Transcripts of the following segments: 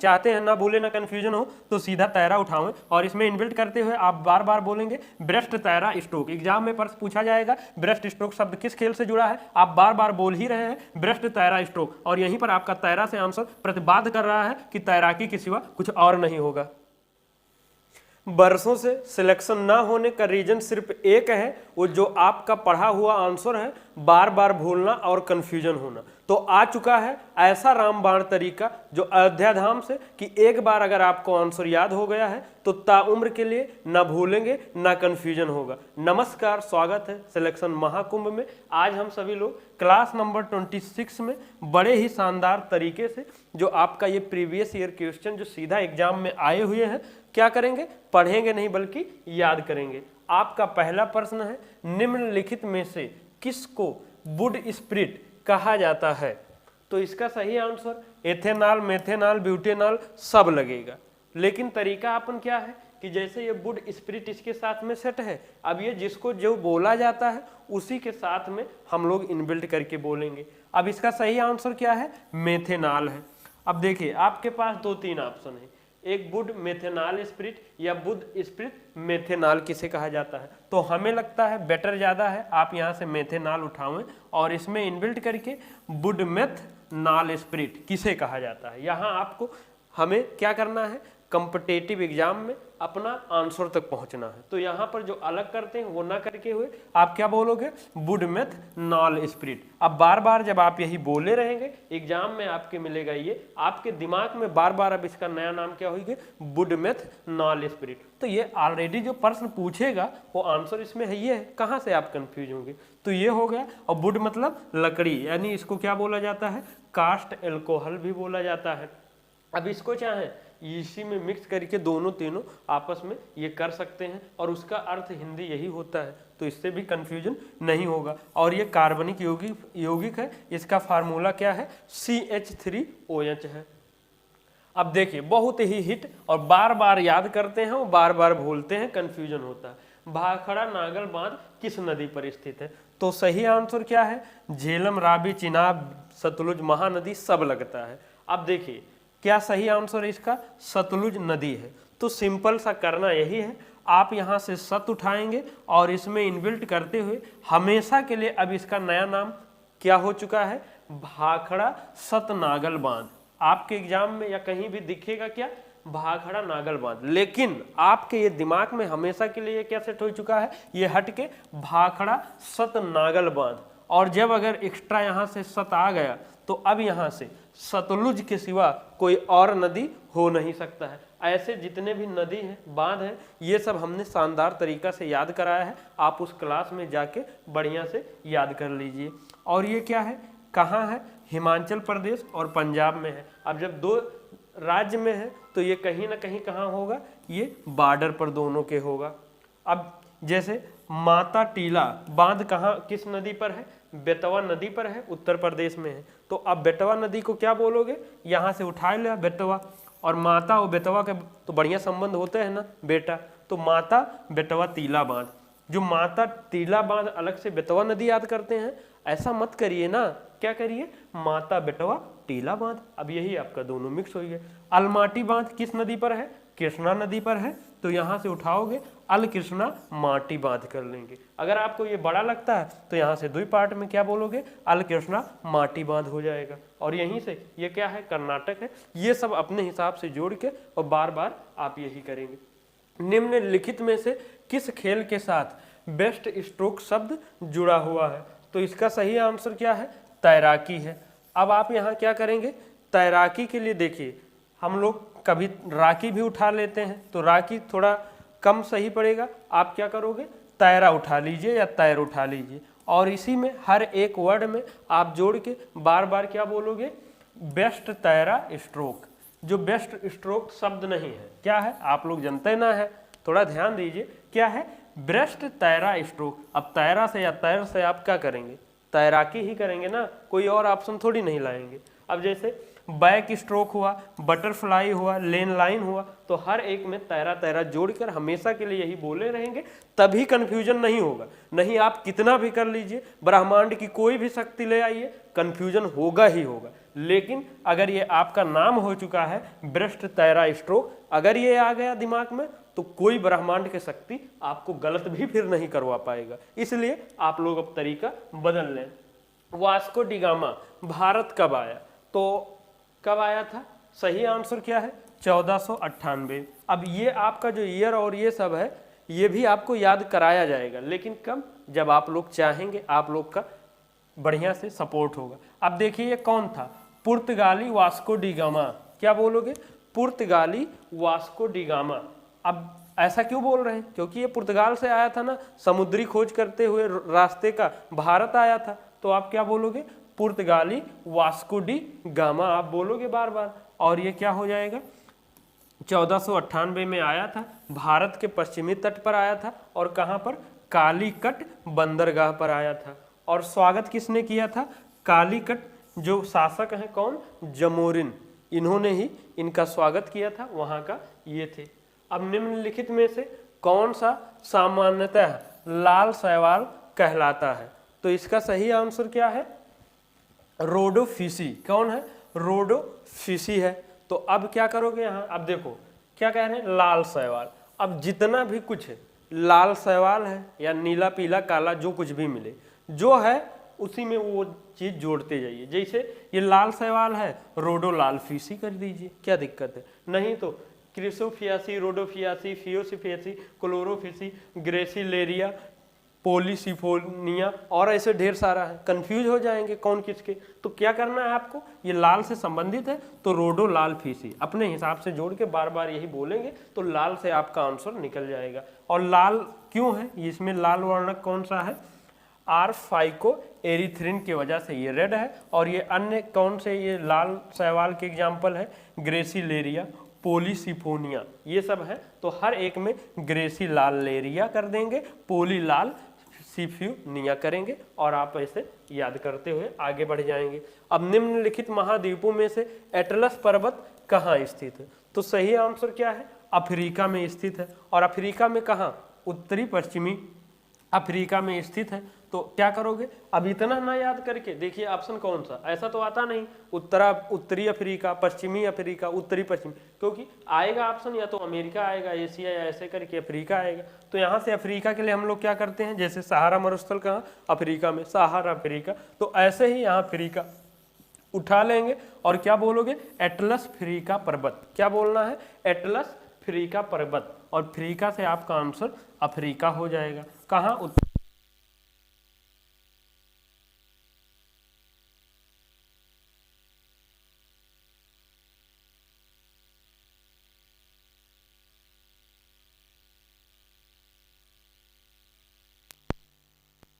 चाहते हैं ना भूले ना कन्फ्यूजन हो तो सीधा तैरा उठावें और इसमें इनबिल्ट करते हुए आप बार बार बोलेंगे ब्रेस्ट तैरा स्ट्रोक। एग्जाम में प्रश्न पूछा जाएगा ब्रेस्ट स्ट्रोक शब्द किस खेल से जुड़ा है, आप बार बार बोल ही रहे हैं ब्रेस्ट तैरा स्ट्रोक, और यहीं पर आपका तैरा से आंसर प्रतिपाद्य कर रहा है कि तैराकी के सिवा कुछ और नहीं होगा। बरसों से सिलेक्शन ना होने का रीजन सिर्फ एक है, वो जो आपका पढ़ा हुआ आंसर है बार बार भूलना और कंफ्यूजन होना। तो आ चुका है ऐसा रामबाण तरीका जो अयोध्या धाम से कि एक बार अगर आपको आंसर याद हो गया है तो ताउम्र के लिए ना भूलेंगे ना कंफ्यूजन होगा। नमस्कार, स्वागत है सिलेक्शन महाकुंभ में। आज हम सभी लोग क्लास नंबर 26 में बड़े ही शानदार तरीके से जो आपका ये प्रीवियस ईयर क्वेश्चन जो सीधा एग्जाम में आए हुए हैं क्या करेंगे, पढ़ेंगे नहीं बल्कि याद करेंगे। आपका पहला प्रश्न है निम्नलिखित में से किसको वुड स्प्रिट कहा जाता है। तो इसका सही आंसर एथेनॉल, मेथेनॉल, ब्यूटेनॉल सब लगेगा, लेकिन तरीका अपन क्या है कि जैसे ये वुड स्प्रिट इसके साथ में सेट है, अब ये जिसको जो बोला जाता है उसी के साथ में हम लोग इनबिल्ट करके बोलेंगे। अब इसका सही आंसर क्या है, मेथेनॉल है। अब देखिए आपके पास 2-3 ऑप्शन है, एक वुड मेथेनॉल स्प्रिट या वुड स्प्रिट मेथेनॉल किसे कहा जाता है। तो हमें लगता है बेटर ज़्यादा है आप यहाँ से मेथेनॉल उठावें और इसमें इनबिल्ट करके वुड मेथनॉल स्प्रिट किसे कहा जाता है। यहाँ आपको हमें क्या करना है, कॉम्पिटिटिव एग्जाम में अपना आंसर तक पहुंचना है। तो यहाँ पर जो अलग करते हैं वो ना करके हुए आप क्या बोलोगे, वुड मेथनॉल स्प्रिट। अब बार बार जब आप यही बोले रहेंगे एग्जाम में आपके मिलेगा ये, आपके दिमाग में बार बार अब इसका नया नाम क्या होगी, वुड मेथनॉल स्प्रिट। तो ये ऑलरेडी जो प्रश्न पूछेगा वो आंसर इसमें है ये है, कहाँ से आप कंफ्यूज होंगे। तो ये हो गया। और वुड मतलब लकड़ी, यानी इसको क्या बोला जाता है, कास्ट एल्कोहल भी बोला जाता है। अब इसको चाहे इसी में मिक्स करके दोनों तीनों आपस में ये कर सकते हैं और उसका अर्थ हिंदी यही होता है, तो इससे भी कंफ्यूजन नहीं होगा। और ये कार्बनिक यौगिक है, इसका फार्मूला क्या है, CH3OH है। अब देखिए बहुत ही हिट और बार बार याद करते हैं और बार बार भूलते हैं, कंफ्यूजन होता है। भाखड़ा नागल बांध किस नदी पर स्थित है। तो सही आंसर क्या है, झेलम, रावी, चिनाब, सतलुज, महानदी सब लगता है। अब देखिए क्या सही आंसर है इसका, सतलुज नदी है। तो सिंपल सा करना यही है, आप यहाँ से सत उठाएंगे और इसमें इनबिल्ट करते हुए हमेशा के लिए अब इसका नया नाम क्या हो चुका है, भाखड़ा सतनागल बांध। आपके एग्जाम में या कहीं भी दिखेगा क्या, भाखड़ा नागल बांध, लेकिन आपके ये दिमाग में हमेशा के लिए क्या सेट हो चुका है, ये हट के भाखड़ा सतनागल बांध। और जब अगर एक्स्ट्रा यहाँ से सत आ गया तो अब यहाँ से सतलुज के सिवा कोई और नदी हो नहीं सकता है। ऐसे जितने भी नदी हैं, बांध हैं, ये सब हमने शानदार तरीका से याद कराया है, आप उस क्लास में जाके बढ़िया से याद कर लीजिए। और ये क्या है, कहाँ है, हिमाचल प्रदेश और पंजाब में है। अब जब दो राज्य में है तो ये कहीं ना कहीं कहाँ होगा, ये बॉर्डर पर दोनों के होगा। अब जैसे माता टीला बांध कहाँ किस नदी पर है, बेतवा नदी पर है, उत्तर प्रदेश में है। तो अब बेतवा नदी को क्या बोलोगे, यहाँ से उठा लिया बेतवा, और माता और बेतवा के तो बढ़िया संबंध होते हैं ना बेटा, तो माता बेतवा टीला बांध। जो माता टीला बांध अलग से बेतवा नदी याद करते हैं, ऐसा मत करिए ना, क्या करिए, माता बेतवा टीला बांध। अब यही आपका दोनों मिक्स हो गया। अलमाटी बांध किस नदी पर है, कृष्णा नदी पर है, तो यहाँ से उठाओगे अल कृष्णा माटी बांध कर लेंगे। अगर आपको ये बड़ा लगता है तो यहाँ से 2 पार्ट में क्या बोलोगे, अल कृष्णा माटी बांध हो जाएगा। और यहीं से ये क्या है, कर्नाटक है। ये सब अपने हिसाब से जोड़ के और बार बार आप यही करेंगे। निम्नलिखित में से किस खेल के साथ बेस्ट स्ट्रोक शब्द जुड़ा हुआ है। तो इसका सही आंसर क्या है, तैराकी है। अब आप यहाँ क्या करेंगे, तैराकी के लिए देखिए हम लोग कभी राकी भी उठा लेते हैं, तो राकी थोड़ा कम सही पड़ेगा। आप क्या करोगे, तैरा उठा लीजिए या तैर उठा लीजिए, और इसी में हर एक वर्ड में आप जोड़ के बार बार क्या बोलोगे, बेस्ट तैरा स्ट्रोक। जो बेस्ट स्ट्रोक शब्द नहीं है, क्या है, आप लोग जानते ना है, थोड़ा ध्यान दीजिए, क्या है, बेस्ट तैरा स्ट्रोक। अब तैरा से या तैर से आप क्या करेंगे, तैराकी ही करेंगे ना, कोई और ऑप्शन थोड़ी नहीं लाएंगे। अब जैसे बैक स्ट्रोक हुआ, बटरफ्लाई हुआ, लेन लाइन हुआ, तो हर एक में तैरा तैरा जोड़कर हमेशा के लिए यही बोले रहेंगे, तभी कंफ्यूजन नहीं होगा। नहीं आप कितना भी कर लीजिए, ब्रह्मांड की कोई भी शक्ति ले आइए, कंफ्यूजन होगा ही होगा। लेकिन अगर ये आपका नाम हो चुका है ब्रेस्ट तैरा स्ट्रोक, अगर ये आ गया दिमाग में तो कोई ब्रह्मांड की शक्ति आपको गलत भी फिर नहीं करवा पाएगा। इसलिए आप लोग अब तरीका बदल लें। वास्को डी गामा भारत कब आया? तो कब आया था? सही आंसर क्या है? 1498। अब ये आपका जो ईयर और ये सब है ये भी आपको याद कराया जाएगा, लेकिन कब? जब आप लोग चाहेंगे, आप लोग का बढ़िया से सपोर्ट होगा। अब देखिए ये कौन था? पुर्तगाली वास्को डी गामा। क्या बोलोगे? पुर्तगाली वास्को डी गामा। अब ऐसा क्यों बोल रहे हैं? क्योंकि ये पुर्तगाल से आया था ना, समुद्री खोज करते हुए रास्ते का भारत आया था। तो आप क्या बोलोगे? पुर्तगाली वास्को डी गामा आप बोलोगे बार बार। और ये क्या हो जाएगा? 1498 में आया था, भारत के पश्चिमी तट पर आया था। और कहाँ पर? कालीकट बंदरगाह पर आया था। और स्वागत किसने किया था? कालीकट जो शासक हैं कौन? जमोरिन, इन्होंने ही इनका स्वागत किया था, वहाँ का ये थे। अब निम्नलिखित में से कौन सा सामान्यतः लाल शैवाल कहलाता है? तो इसका सही आंसर क्या है? रोडोफिसी। कौन है? रोडोफिसी है। तो अब क्या करोगे यहाँ? अब देखो क्या कह रहे हैं? लाल शैवाल। अब जितना भी कुछ है लाल शैवाल है या नीला पीला काला जो कुछ भी मिले, जो है उसी में वो चीज जोड़ते जाइए। जैसे ये लाल शैवाल है, रोडो लाल फीसी कर दीजिए, क्या दिक्कत है? नहीं तो क्रिसोफियासी, रोडोफियासी, फियोसिफियासी, क्लोरोफिसी, ग्रेसिलेरिया, पोलिसिफोनिया और ऐसे ढेर सारा है। कंफ्यूज हो जाएंगे कौन किसके। तो क्या करना है आपको? ये लाल से संबंधित है तो रोडो लाल फीसी अपने हिसाब से जोड़ के बार बार यही बोलेंगे तो लाल से आपका आंसर निकल जाएगा। और लाल क्यों है? इसमें लाल वर्णक कौन सा है? आर फाइको एरिथ्रिन की वजह से ये रेड है। और ये अन्य कौन से ये लाल शैवाल के एग्जाम्पल है? ग्रेसिलेरिया, पोलिसिफोनिया, ये सब है। तो हर एक में ग्रेसी लाल लेरिया कर देंगे, पोली लाल सिफ्यूनिया करेंगे और आप ऐसे याद करते हुए आगे बढ़ जाएंगे। अब निम्नलिखित महाद्वीपों में से एटलस पर्वत कहाँ स्थित है? तो सही आंसर क्या है? अफ्रीका में स्थित है। और अफ्रीका में कहाँ? उत्तरी पश्चिमी अफ्रीका में स्थित है। तो क्या करोगे? अब इतना ना याद करके देखिए ऑप्शन कौन सा, ऐसा तो आता नहीं उत्तरी अफ्रीका, पश्चिमी अफ्रीका, उत्तरी पश्चिमी, क्योंकि आएगा ऑप्शन या तो अमेरिका आएगा, एशिया, या ऐसे करके अफ्रीका आएगा। तो यहाँ से अफ्रीका के लिए हम लोग क्या करते हैं? जैसे सहारा मरुस्थल कहाँ? अफ्रीका में, सहारा अफ्रीका। तो ऐसे ही यहाँ अफ्रीका उठा लेंगे और क्या बोलोगे? एटलस फ्रीका पर्वत। क्या बोलना है? एटलस फ्रीका पर्वत। और फ्रीका से आपका आंसर अफ्रीका हो जाएगा। कहाँ?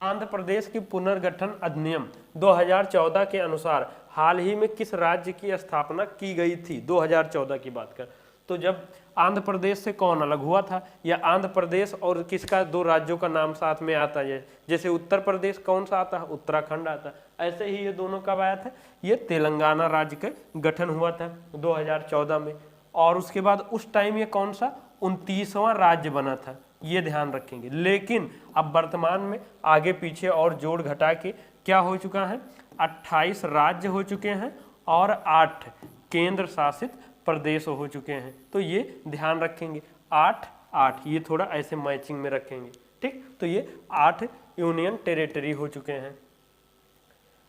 आंध्र प्रदेश की पुनर्गठन अधिनियम 2014 के अनुसार हाल ही में किस राज्य की स्थापना की गई थी? 2014 की बात कर तो जब आंध्र प्रदेश से कौन अलग हुआ था, या आंध्र प्रदेश और किसका दो राज्यों का नाम साथ में आता है? जैसे उत्तर प्रदेश कौन सा आता है? उत्तराखंड आता है। ऐसे ही ये दोनों कब आया था? ये तेलंगाना राज्य का गठन हुआ था 2014 में। और उसके बाद उस टाइम ये कौन सा 29वां राज्य बना था, ये ध्यान रखेंगे। लेकिन अब वर्तमान में आगे पीछे और जोड़ घटा के क्या हो चुका है? 28 राज्य हो चुके हैं और 8 केंद्र शासित प्रदेश हो चुके हैं। तो ये ध्यान रखेंगे, 8 ये थोड़ा ऐसे मैचिंग में रखेंगे, ठीक। तो ये 8 यूनियन टेरिटरी हो चुके हैं।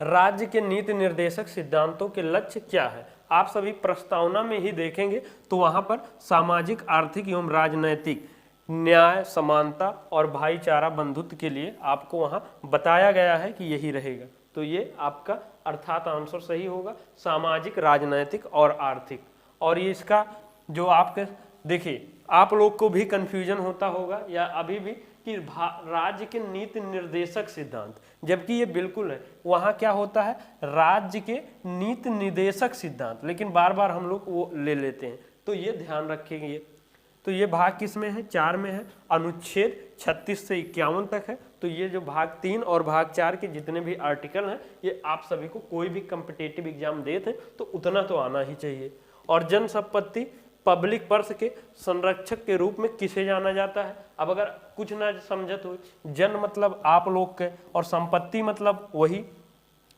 राज्य के नीति निर्देशक सिद्धांतों के लक्ष्य क्या है? आप सभी प्रस्तावना में ही देखेंगे तो वहां पर सामाजिक, आर्थिक एवं राजनैतिक न्याय, समानता और भाईचारा बंधुत्व के लिए आपको वहां बताया गया है कि यही रहेगा। तो ये आपका अर्थात आंसर सही होगा, सामाजिक, राजनैतिक और आर्थिक। और ये इसका जो आपके देखिए आप लोग को भी कंफ्यूजन होता होगा या अभी भी कि राज्य के नीति निर्देशक सिद्धांत, जबकि ये बिल्कुल है वहाँ क्या होता है राज्य के नीति निर्देशक सिद्धांत, लेकिन बार बार हम लोग वो ले लेते हैं। तो ये ध्यान रखेंगे। तो ये भाग किस में है? 4 में है। अनुच्छेद 36 से 51 तक है। तो ये जो भाग 3 और भाग 4 के जितने भी आर्टिकल हैं ये आप सभी को कोई भी कम्पिटेटिव एग्जाम देते तो उतना तो आना ही चाहिए। और जन संपत्ति पब्लिक पर्स के संरक्षक के रूप में किसे जाना जाता है? अब अगर कुछ ना समझत हो, जन मतलब आप लोग के और संपत्ति मतलब वही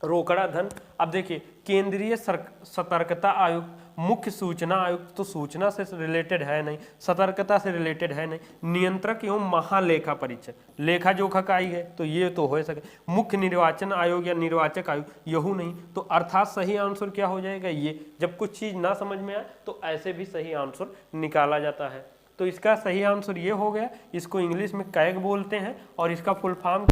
रोकड़ा धन। अब देखिए केंद्रीय सतर्कता आयुक्त, मुख्य सूचना आयुक्त तो सूचना से रिलेटेड है नहीं, सतर्कता से रिलेटेड है नहीं, नियंत्रक एवं महालेखा परीक्षक, लेखा जोखा का ही है तो ये तो हो सके, मुख्य निर्वाचन आयोग या निर्वाचक आयोग यहू नहीं, तो अर्थात सही आंसर क्या हो जाएगा ये। जब कुछ चीज ना समझ में आए तो ऐसे भी सही आंसर निकाला जाता है। तो इसका सही आंसर ये हो गया। इसको इंग्लिश में कैग बोलते हैं और इसका फुल फॉर्म